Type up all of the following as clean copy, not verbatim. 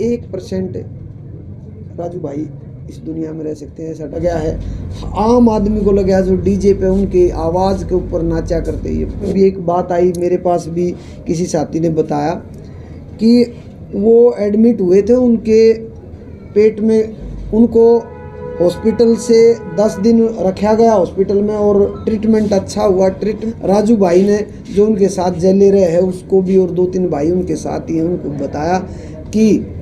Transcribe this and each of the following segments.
1% राजू भाई इस दुनिया में रह सकते हैं, ऐसा गया है। आम आदमी को लगा जो डीजे पे उनके आवाज़ के ऊपर नाचा करते हैं। अभी एक बात आई मेरे पास भी, किसी साथी ने बताया कि वो एडमिट हुए थे, उनके पेट में उनको हॉस्पिटल से 10 दिन रखा गया हॉस्पिटल में और ट्रीटमेंट अच्छा हुआ। राजू भाई ने जो उनके साथ जेले रहे हैं उसको भी, और 2-3 भाई उनके साथ ही हैं, उनको बताया कि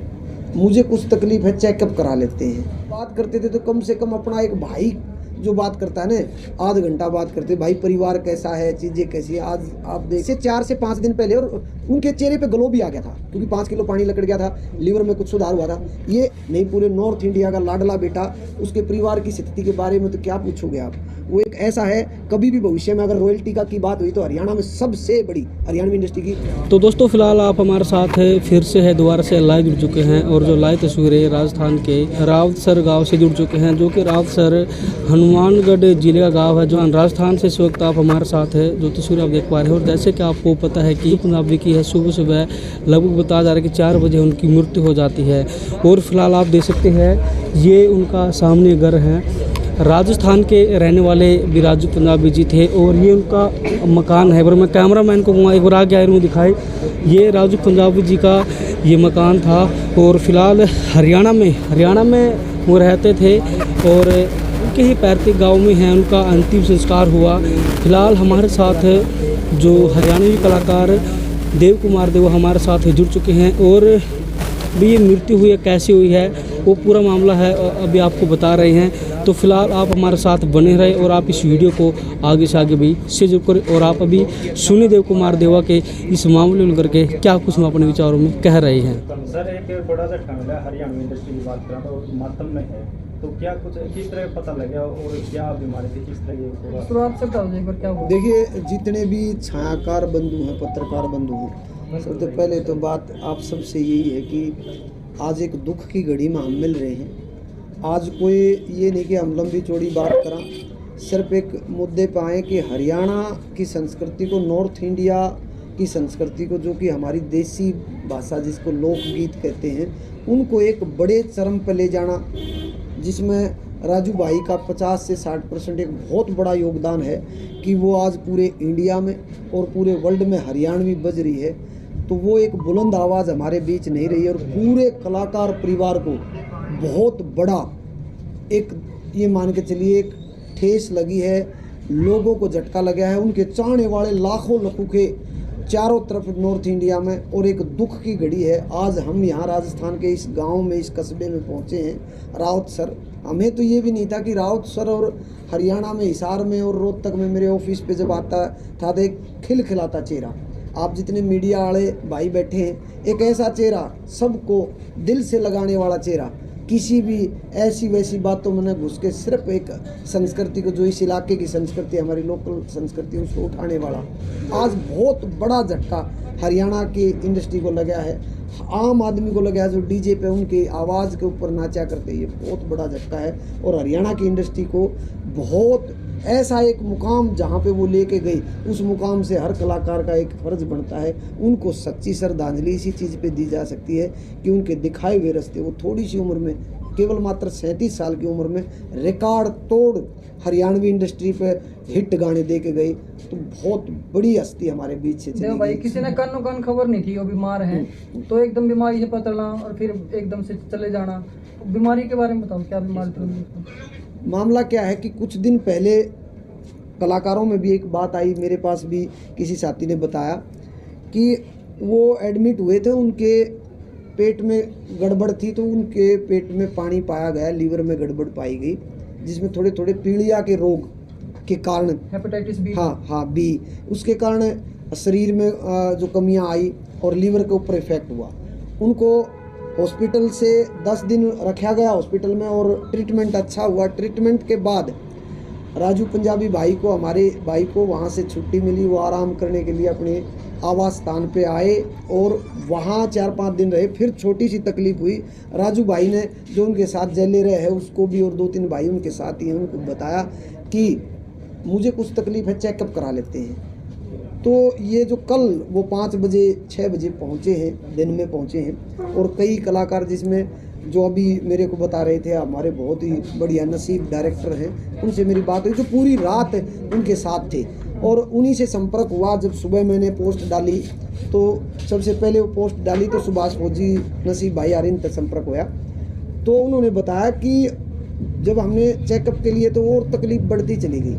मुझे कुछ तकलीफ है, चेकअप करा लेते हैं। बात करते थे तो कम से कम अपना एक भाई जो बात करता है ना, आधा घंटा बात करते, भाई परिवार कैसा है, चीज़ें कैसी है। आज आप देखिए 4 से 5 दिन पहले और उनके चेहरे पे ग्लो भी आ गया था, क्योंकि 5 किलो पानी लकड़ गया था, लीवर में कुछ सुधार हुआ था। ये नहीं, पूरे नॉर्थ इंडिया का लाडला बेटा, उसके परिवार की स्थिति के बारे में तो क्या पूछोगे आप। वो एक ऐसा है, कभी भी भविष्य में अगर रॉयल्टी का की बात हुई तो हरियाणा में सबसे बड़ी हरियाणवी इंडस्ट्री की। तो दोस्तों फिलहाल आप हमारे साथ है, फिर से है दोबारा से लाइव जुड़ चुके हैं, और जो लाइव तस्वीरें राजस्थान के रावतसर गांव से जुड़ चुके हैं, जो कि रावतसर हनुमानगढ़ जिले का गांव है, जो राजस्थान से। इस वक्त आप हमारे साथ है, जो तस्वीर आप देख पा रहे हो। और जैसे कि आपको पता है कि पंजाबी की है, सुबह सुबह लगभग बताया जा रहा है कि 4 बजे उनकी मृत्यु हो जाती है। और फिलहाल आप देख सकते हैं ये उनका सामने घर है। राजस्थान के रहने वाले भी राजू पंजाबी जी थे, और ये उनका मकान है। पर मैं कैमरामैन को एक बार आगे आए दिखाए, ये राजू पंजाबी जी का ये मकान था। और फिलहाल हरियाणा में वो रहते थे, और उनके ही पैतृक गांव में है उनका अंतिम संस्कार हुआ। फिलहाल हमारे साथ जो हरियाणवी कलाकार देव कुमार देव हमारे साथ जुड़ चुके हैं, और भी ये मृत्यु हुई है, कैसे हुई है, वो पूरा मामला है अभी आपको बता रहे हैं। तो फिलहाल आप हमारे साथ बने रहे, और आप इस वीडियो को आगे से आगे भी शेयर करें। और आप अभी सुनिए देव कुमार देवा के इस मामले में करके क्या कुछ अपने विचारों में कह रहे हैं। सर, एक बड़ा सा मामला है, हरियाणा इंडस्ट्री की बात करें तो मातम में है, तो क्या कुछ किस तरह पता लगा और क्या बीमारी थी, किस तरह शुरुआत से क्या हुआ? देखिए, जितने भी छायाकार बंधु हैं, पत्रकार बंधु हैं, सबसे पहले तो बात आप सबसे यही है कि आज एक दुख की घड़ी में हम मिल रहे हैं। आज कोई ये नहीं कि हम लंबी चौड़ी बात करा, सिर्फ एक मुद्दे पे आए कि हरियाणा की संस्कृति को, नॉर्थ इंडिया की संस्कृति को, जो कि हमारी देसी भाषा जिसको लोकगीत कहते हैं, उनको एक बड़े चरम पर ले जाना, जिसमें राजू भाई का 50 से 60% एक बहुत बड़ा योगदान है कि वो आज पूरे इंडिया में और पूरे वर्ल्ड में हरियाणवी बज रही है। तो वो एक बुलंद आवाज़ हमारे बीच नहीं रही है, और पूरे कलाकार परिवार को बहुत बड़ा एक, ये मान के चलिए, एक ठेस लगी है, लोगों को झटका लगा है। उनके चाहने वाले लाखों लोगों के चारों तरफ नॉर्थ इंडिया में, और एक दुख की घड़ी है। आज हम यहाँ राजस्थान के इस गांव में, इस कस्बे में पहुँचे हैं, रावतसर। हमें तो ये भी नहीं था कि रावतसर और हरियाणा में हिसार में और रोहतक में मेरे ऑफिस पे जब आता था तो एक खिलखिलाता चेहरा, आप जितने मीडिया वाले भाई बैठे हैं, एक ऐसा चेहरा, सबको दिल से लगाने वाला चेहरा, किसी भी ऐसी वैसी बातों में न घुस के सिर्फ एक संस्कृति को, जो इस इलाके की संस्कृति, हमारी लोकल संस्कृति, उसको उठाने वाला। आज बहुत बड़ा झटका हरियाणा की इंडस्ट्री को लगा है, आम आदमी को लगा है जो डीजे पे उनके आवाज़ के ऊपर नाचा करते हैं। ये बहुत बड़ा झटका है, और हरियाणा की इंडस्ट्री को बहुत ऐसा एक मुकाम जहाँ पे वो लेके गई, उस मुकाम से हर कलाकार का एक फ़र्ज बनता है, उनको सच्ची श्रद्धांजलि इसी चीज़ पे दी जा सकती है कि उनके दिखाए हुए रास्ते, वो थोड़ी सी उम्र में, केवल मात्र 37 साल की उम्र में रिकॉर्ड तोड़ हरियाणवी इंडस्ट्री पे हिट गाने दे के गई। तो बहुत बड़ी हस्ती हमारे बीच से चली भाई, गई। किसी ने कानो कान खबर नहीं थी वो बीमार हैं, तो एकदम बीमारी से पता चला और फिर एकदम से चले जाना। बीमारी के बारे में बताओ, क्या बीमारी थी? मामला क्या है कि कुछ दिन पहले कलाकारों में भी एक बात आई, मेरे पास भी किसी साथी ने बताया कि वो एडमिट हुए थे, उनके पेट में गड़बड़ थी, तो उनके पेट में पानी पाया गया, लीवर में गड़बड़ पाई गई, जिसमें थोड़े थोड़े पीलिया के रोग के कारण, हेपेटाइटिस बी, हाँ बी, उसके कारण शरीर में जो कमियां आई और लीवर के ऊपर इफेक्ट हुआ। उनको हॉस्पिटल से 10 दिन रखा गया हॉस्पिटल में, और ट्रीटमेंट अच्छा हुआ। ट्रीटमेंट के बाद राजू पंजाबी भाई को, हमारे भाई को वहाँ से छुट्टी मिली, वो आराम करने के लिए अपने आवास स्थान पे आए और वहाँ 4-5 दिन रहे। फिर छोटी सी तकलीफ हुई, राजू भाई ने जो उनके साथ जेले रहे हैं उसको भी, और 2-3 भाई उनके साथ ही हैं, उनको बताया कि मुझे कुछ तकलीफ है, चेकअप करा लेते हैं। तो ये जो कल वो 5 बजे 6 बजे पहुँचे हैं, दिन में पहुँचे हैं, और कई कलाकार जिसमें जो अभी मेरे को बता रहे थे हमारे बहुत ही बढ़िया नसीब डायरेक्टर हैं, उनसे मेरी बात हुई जो पूरी रात उनके साथ थे, और उन्हीं से संपर्क हुआ। जब सुबह मैंने पोस्ट डाली तो सबसे पहले वो पोस्ट डाली तो सुभाष फौजी नसीब भाई आरिन तक संपर्क हुआ, तो उन्होंने बताया कि जब हमने चेकअप के लिए तो और तकलीफ बढ़ती चली गई।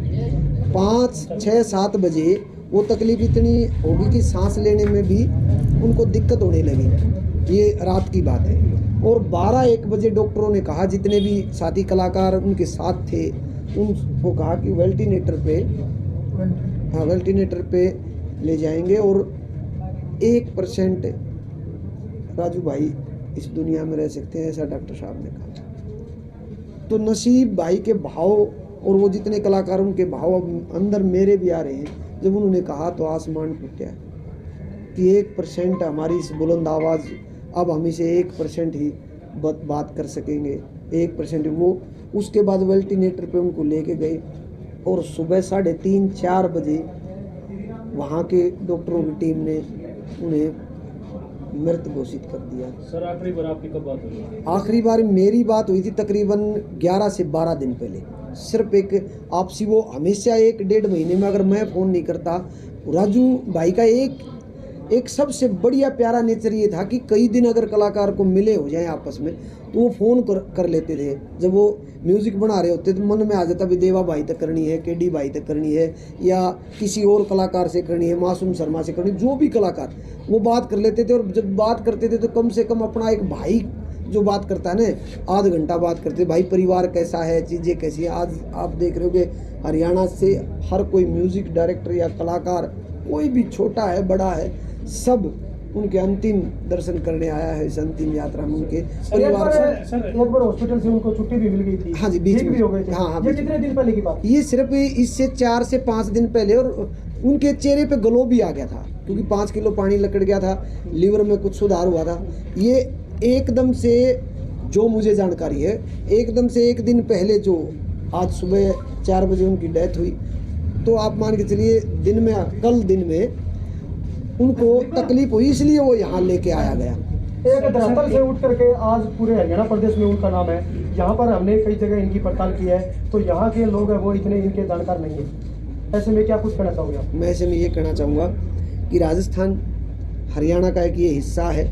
5, 6, 7 बजे वो तकलीफ इतनी होगी कि सांस लेने में भी उनको दिक्कत होने लगी, ये रात की बात है। और 12-1 बजे डॉक्टरों ने कहा, जितने भी साथी कलाकार उनके साथ थे उनको कहा कि वेंटिलेटर पे ले जाएंगे, और 1% राजू भाई इस दुनिया में रह सकते हैं, ऐसा डॉक्टर साहब ने कहा। तो नसीब भाई के भाव और वो जितने कलाकार उनके भाव अब अंदर मेरे भी आ रहे हैं। जब उन्होंने कहा तो आसमान फूटा कि 1% हमारी इस बुलंद आवाज़, अब हम इसे 1% ही बात कर सकेंगे, 1% वो। उसके बाद वेंटिलेटर पे उनको लेके गए, और सुबह 3:30-4 बजे वहाँ के डॉक्टरों की टीम ने उन्हें मृत घोषित कर दिया। सर आखिरी बार आपकी कब बात हुई? आखिरी बार मेरी बात हुई थी तकरीबन 11 से 12 दिन पहले। सिर्फ एक आपसी, वो हमेशा 1-1.5 महीने में अगर मैं फ़ोन नहीं करता, राजू भाई का एक सबसे बढ़िया प्यारा नेचर ये था कि कई दिन अगर कलाकार को मिले हो जाए आपस में तो वो फ़ोन कर लेते थे। जब वो म्यूज़िक बना रहे होते तो मन में आ जाता भी देवा भाई तक करनी है, केडी भाई तक करनी है, या किसी और कलाकार से करनी है, मासूम शर्मा से करनी, जो भी कलाकार वो बात कर लेते थे। और जब बात करते थे तो कम से कम अपना एक भाई जो बात करता है ना, आध घंटा बात करते, भाई परिवार कैसा है, चीज़ें कैसी है। आज आप देख रहे हो कि हरियाणा से हर कोई म्यूज़िक डायरेक्टर या कलाकार, कोई भी छोटा है बड़ा है, सब उनके अंतिम दर्शन करने आया है। इस अंतिम यात्रा में उनके परिवार से एक बार हॉस्पिटल से उनको छुट्टी भी मिल गई थी। हाँ जी, बीच में भी हो गए थे। हाँ, ये कितने दिन पहले की बात? ये सिर्फ इससे 4 से 5 दिन पहले, और उनके चेहरे पे ग्लो भी आ गया था क्योंकि 5 किलो पानी लकड़ गया था, लीवर में कुछ सुधार हुआ था। ये एकदम से, जो मुझे जानकारी है, एकदम से 1 दिन पहले जो आज सुबह 4 बजे उनकी डेथ हुई, तो आप मान के चलिए कल दिन में उनको तकलीफ हुई, इसलिए वो यहाँ लेके आया गया। एक धरातल से उठ करके आज पूरे हरियाणा प्रदेश में उनका नाम है। यहाँ पर हमने कई जगह इनकी पड़ताल की है, तो यहाँ के लोग हैं वो इतने इनके जानकार नहीं है। ऐसे में क्या कुछ कहना चाहोगे आप? मैं ऐसे में ये कहना चाहूँगा कि राजस्थान हरियाणा का एक ये हिस्सा है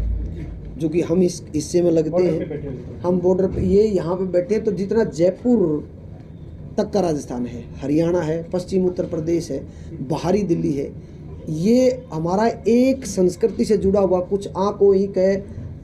जो कि हम इस हिस्से में लगते हैं, हम बॉर्डर पे ये यहाँ पे बैठे हैं। तो जितना जयपुर तक का राजस्थान है, हरियाणा है, पश्चिम उत्तर प्रदेश है, बाहरी दिल्ली है, ये हमारा एक संस्कृति से जुड़ा हुआ कुछ आँखों ही कहे,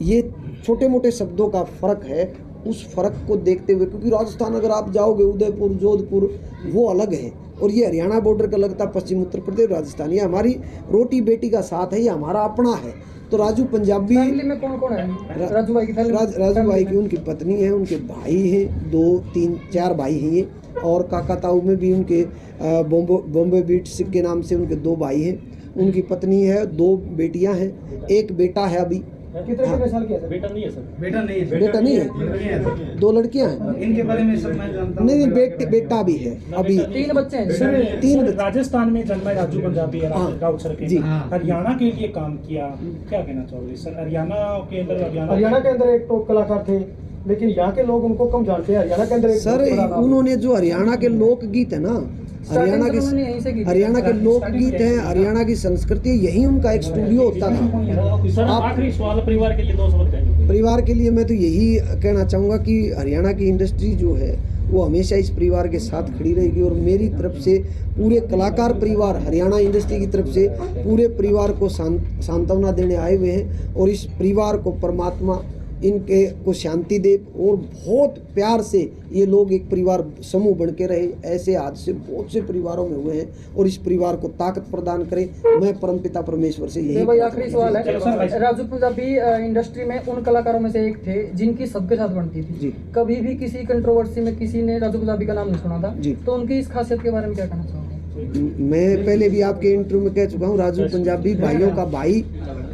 ये छोटे मोटे शब्दों का फ़र्क है। उस फ़र्क को देखते हुए, क्योंकि राजस्थान अगर आप जाओगे उदयपुर, जोधपुर, वो अलग है, और ये हरियाणा बॉर्डर का लगता पश्चिम उत्तर प्रदेश, राजस्थान, ये हमारी रोटी बेटी का साथ है, ये हमारा अपना है। तो राजू पंजाबी फैमिली में कौन कौन है? राजू भाई की फैमिली, राजू भाई की उनकी पत्नी है, उनके भाई हैं, 2, 3, 4 भाई हैं ये, और काका ताऊ में भी उनके बॉम्बे बीट्स के नाम से उनके 2 भाई हैं, उनकी पत्नी है, 2 बेटियां हैं, 1 बेटा है अभी। कितने साल की है? बेटा नहीं है सर। बेटा नहीं है, 2 लड़कियां हैं। इनके बारे में सब मैं जानता हूं। नहीं, बेटा भी है अभी। 3 बच्चे हैं। सर, 3 बच्चे। राजस्थान में जन्मा राजू पंजाबी है, हाँ, गाँव सर के जी। हरियाणा के लिए काम किया, क्या कहना चाहोगे सर? हरियाणा के अंदर एक टॉप कलाकार थे, लेकिन यहाँ के लोग उनको कम जानते हैं। हरियाणा के अंदर एक सर, बहुत बड़ा नाम है। उन्होंने जो हरियाणा के लोकगीत है ना, हरियाणा के लोकगीत हैं, हरियाणा की संस्कृति है, यही उनका एक स्टूडियो होता था। सर आखिरी सवाल परिवार के लिए 2 शब्द कहेंगे। परिवार के लिए मैं तो यही कहना चाहूँगा कि हरियाणा की इंडस्ट्री जो है वो हमेशा इस परिवार के साथ खड़ी रहेगी, और मेरी तरफ से पूरे कलाकार परिवार, हरियाणा इंडस्ट्री की तरफ से पूरे परिवार को सांत्वना देने आए हुए हैं, और इस परिवार को परमात्मा इनके को शांति दे, और बहुत प्यार से ये लोग एक परिवार समूह बन के रहे। ऐसे हादसे बहुत से परिवारों में हुए हैं, और इस परिवार को ताकत प्रदान करें। मैं परमपिता परमेश्वर से यही भाई आखिरी सवाल है। राजू पंजाबी इंडस्ट्री में उन कलाकारों में से एक थे जिनकी सबके साथ बनती थी जी। कभी भी किसी कंट्रोवर्सी में किसी ने राजू पंजाबी का नाम नहीं सुना था जी। तो उनकी इस खासियत के बारे में क्या कहना चाहोगे? मैं पहले भी आपके इंटरव्यू में कह चुका हूँ, राजू पंजाबी भाइयों का भाई,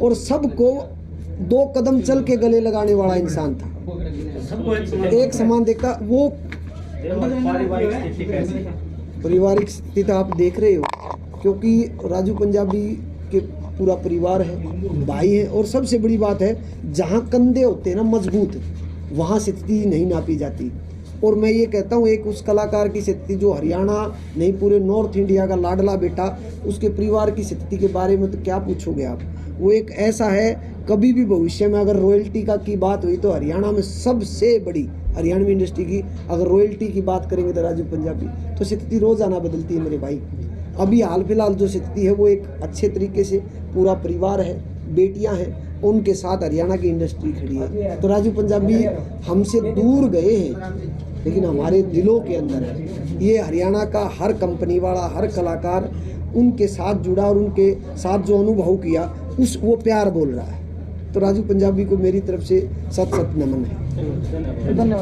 और सबको 2 कदम चल के गले लगाने वाला इंसान था, एक समान देखता। वो पारिवारिक स्थिति कैसी है? पारिवारिक स्थिति तो आप देख रहे हो, क्योंकि राजू पंजाबी के पूरा परिवार है, भाई है, और सबसे बड़ी बात है जहाँ कंधे होते हैं ना मजबूत, वहाँ स्थिति नहीं नापी जाती। और मैं ये कहता हूँ एक उस कलाकार की स्थिति जो हरियाणा नहीं पूरे नॉर्थ इंडिया का लाडला बेटा, उसके परिवार की स्थिति के बारे में तो क्या पूछोगे आप। वो एक ऐसा है, कभी भी भविष्य में अगर रॉयल्टी की बात हुई तो हरियाणा में सबसे बड़ी हरियाणवी इंडस्ट्री की अगर रॉयल्टी की बात करेंगे तो राजू पंजाबी। तो स्थिति रोज़ाना बदलती है मेरे भाई। अभी हाल फिलहाल जो स्थिति है वो एक अच्छे तरीके से पूरा परिवार है, बेटियां हैं, उनके साथ हरियाणा की इंडस्ट्री खड़ी है। तो राजू पंजाबी हमसे दूर गए हैं लेकिन हमारे दिलों के अंदर है। ये हरियाणा का हर कंपनी वाला, हर कलाकार उनके साथ जुड़ा और उनके साथ जो अनुभव किया वो प्यार बोल रहा है। तो राजू पंजाबी को मेरी तरफ से सत नमन है। धन्यवाद।